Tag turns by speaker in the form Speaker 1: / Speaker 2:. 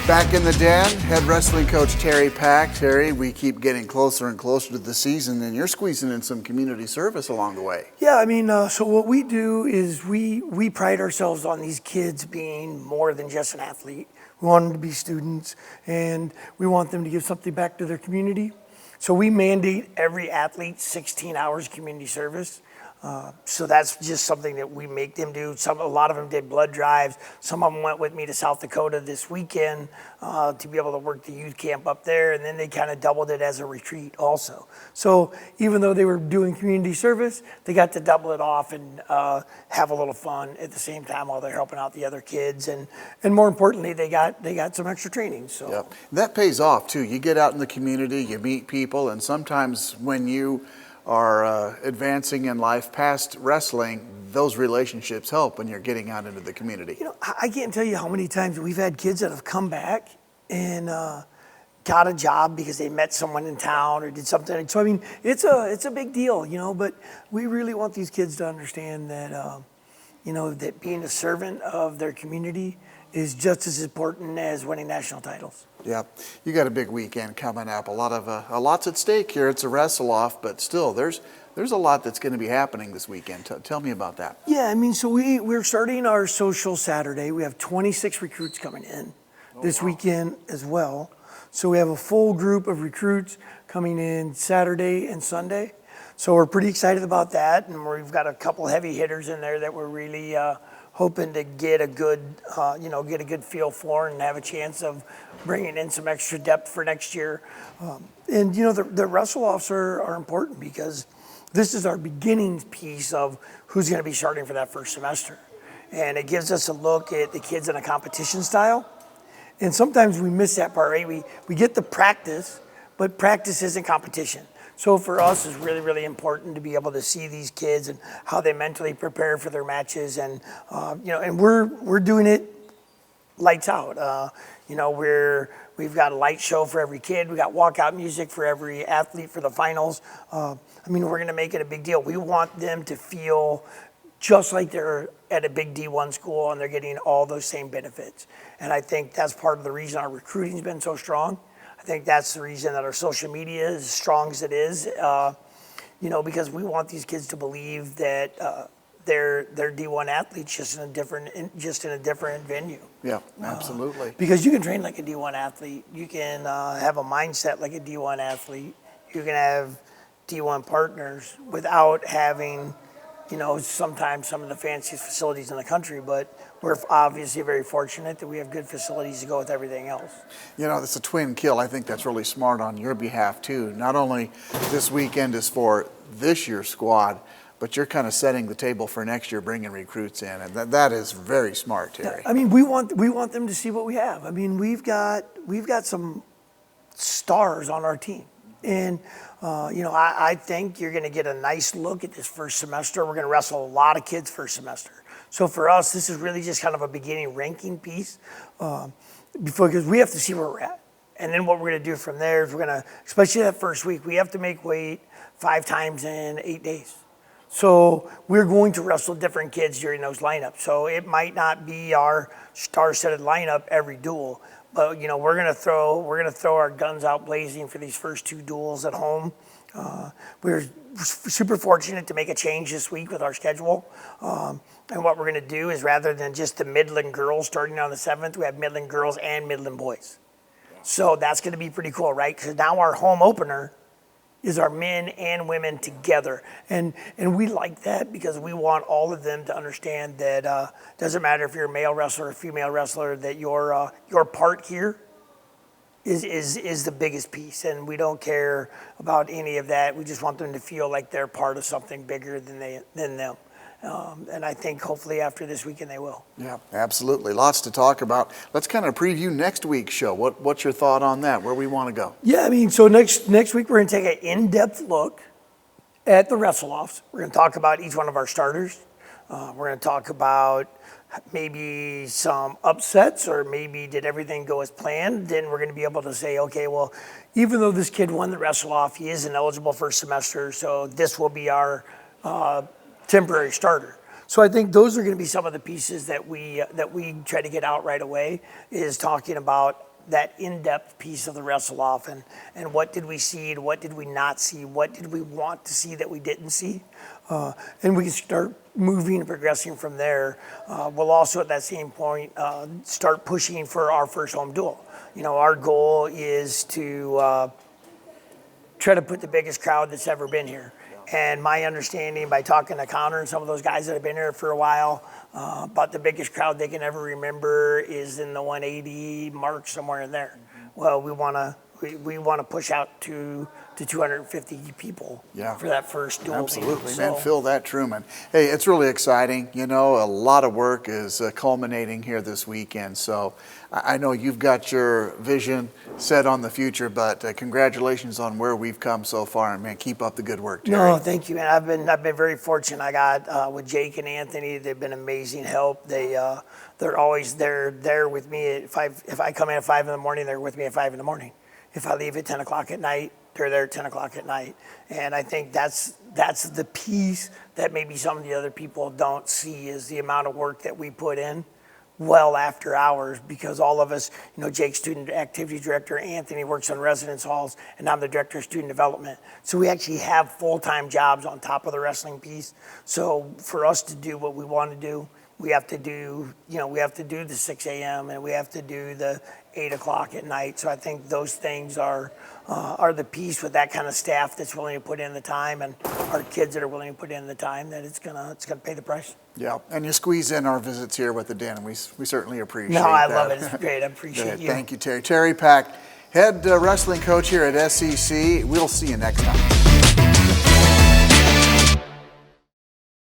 Speaker 1: Back in the den, head wrestling coach Terry Pack. Terry, we keep getting closer and closer to the season, and you're squeezing in some community service along the way.
Speaker 2: Yeah, I mean, so what we do is we pride ourselves on these kids being more than just an athlete. We want them to be students, and we want them to give something back to their community. So we mandate every athlete 16 hours community service. So that's just something that we make them do. A lot of them did blood drives. Some of them went with me to South Dakota this weekend to be able to work the youth camp up there, and then they kind of doubled it as a retreat also. So even though they were doing community service, they got to double it off and have a little fun at the same time while they're helping out the other kids, and more importantly, they got some extra training. So
Speaker 1: yep. That pays off too. You get out in the community, you meet people, and sometimes when you are advancing in life past wrestling, those relationships help when you're getting out into the community.
Speaker 2: You know, I can't tell you how many times we've had kids that have come back and got a job because they met someone in town or did something. So I mean, it's a big deal, you know. But we really want these kids to understand that, you know, that being a servant of their community is just as important as winning national titles.
Speaker 1: Yeah, you got a big weekend coming up. A lot's at stake here. It's a wrestle off, but still, there's a lot that's going to be happening this weekend. Tell me about that.
Speaker 2: Yeah, I mean, so we're starting our social Saturday. We have 26 recruits coming in this weekend as well. So we have a full group of recruits coming in Saturday and Sunday. So we're pretty excited about that, and we've got a couple heavy hitters in there that we're really hoping to get a good, get a good feel for and have a chance of bringing in some extra depth for next year. And you know, the wrestle-offs are important because this is our beginning piece of who's going to be starting for that first semester. And it gives us a look at the kids in a competition style. And sometimes we miss that part, right? We get the practice, but practice isn't competition. So for us, it's really, really important to be able to see these kids and how they mentally prepare for their matches, and and we're doing it lights out. We've got a light show for every kid. We got walkout music for every athlete for the finals. We're going to make it a big deal. We want them to feel just like they're at a big D1 school and they're getting all those same benefits. And I think that's part of the reason our recruiting's been so strong. I think that's the reason that our social media is as strong as it is, because we want these kids to believe that they're D1 athletes just in a different venue.
Speaker 1: Yeah, absolutely.
Speaker 2: Because you can train like a D1 athlete, you can have a mindset like a D1 athlete, you can have D1 partners without having, sometimes some of the fanciest facilities in the country, but we're obviously very fortunate that we have good facilities to go with everything else.
Speaker 1: You know, it's a twin kill. I think that's really smart on your behalf too. Not only this weekend is for this year's squad, but you're kind of setting the table for next year, bringing recruits in, and that is very smart, Terry.
Speaker 2: I mean, we want them to see what we have. I mean, we've got some stars on our team. And, I think you're going to get a nice look at this first semester. We're going to wrestle a lot of kids first semester. So for us, this is really just kind of a beginning ranking piece because we have to see where we're at. And then what we're going to do from there is we're going to, especially that first week, we have to make weight 5 times in 8 days. So we're going to wrestle different kids during those lineups. So it might not be our star-studded lineup every duel, but we're gonna throw our guns out blazing for these first 2 duels at home. We're super fortunate to make a change this week with our schedule. And what we're gonna do is, rather than just the Midland girls starting on the 7th, we have Midland girls and Midland boys. So that's gonna be pretty cool, right? Because now our home opener is our men and women together. And we like that because we want all of them to understand that doesn't matter if you're a male wrestler or a female wrestler, that your part here is the biggest piece. And we don't care about any of that. We just want them to feel like they're part of something bigger than them. And I think hopefully after this weekend they will.
Speaker 1: Yeah, absolutely. Lots to talk about. Let's kind of preview next week's show. What's your thought on that? Where we want to go?
Speaker 2: Yeah, I mean, so next week we're going to take an in-depth look at the wrestle-offs. We're going to talk about each one of our starters. We're going to talk about maybe some upsets, or maybe did everything go as planned. Then we're going to be able to say, okay, well, even though this kid won the wrestle-off, he is ineligible first semester, so this will be our temporary starter. So I think those are going to be some of the pieces that we try to get out right away, is talking about that in-depth piece of the wrestle off, and what did we see and what did we not see, what did we want to see that we didn't see, and we can start moving and progressing from there. We'll also at that same point start pushing for our first home duel. Our goal is to try to put the biggest crowd that's ever been here. And my understanding by talking to Connor and some of those guys that have been here for a while, about the biggest crowd they can ever remember is in the 180 mark, somewhere in there. Well, we want to push out to 250 people for that first duel.
Speaker 1: Absolutely, man. Phil, that Truman. Hey, it's really exciting. A lot of work is culminating here this weekend. So I know you've got your vision set on the future, but congratulations on where we've come so far. And man, keep up the good work, Terry.
Speaker 2: No, thank you. And I've been very fortunate. I got with Jake and Anthony. They've been amazing help. They're always there with me. If I come in at 5 in the morning, they're with me at 5 in the morning. If I leave at 10 o'clock at night, they're there at 10 o'clock at night. And I think that's the piece that maybe some of the other people don't see, is the amount of work that we put in well after hours, because all of us, Jake's student activity director, Anthony works on residence halls, and I'm the director of student development. So we actually have full-time jobs on top of the wrestling piece. So for us to do what we want to do, we have to do the 6 a.m. and we have to do the 8 o'clock at night. So I think those things are the piece with that kind of staff that's willing to put in the time, and our kids that are willing to put in the time, that it's gonna pay the price.
Speaker 1: Yeah, and you squeeze in our visits here with the Den, and we certainly appreciate that.
Speaker 2: No, I love it. It's great. I appreciate you.
Speaker 1: Thank you, Terry. Terry Pack, head wrestling coach here at SEC. We'll see you next time.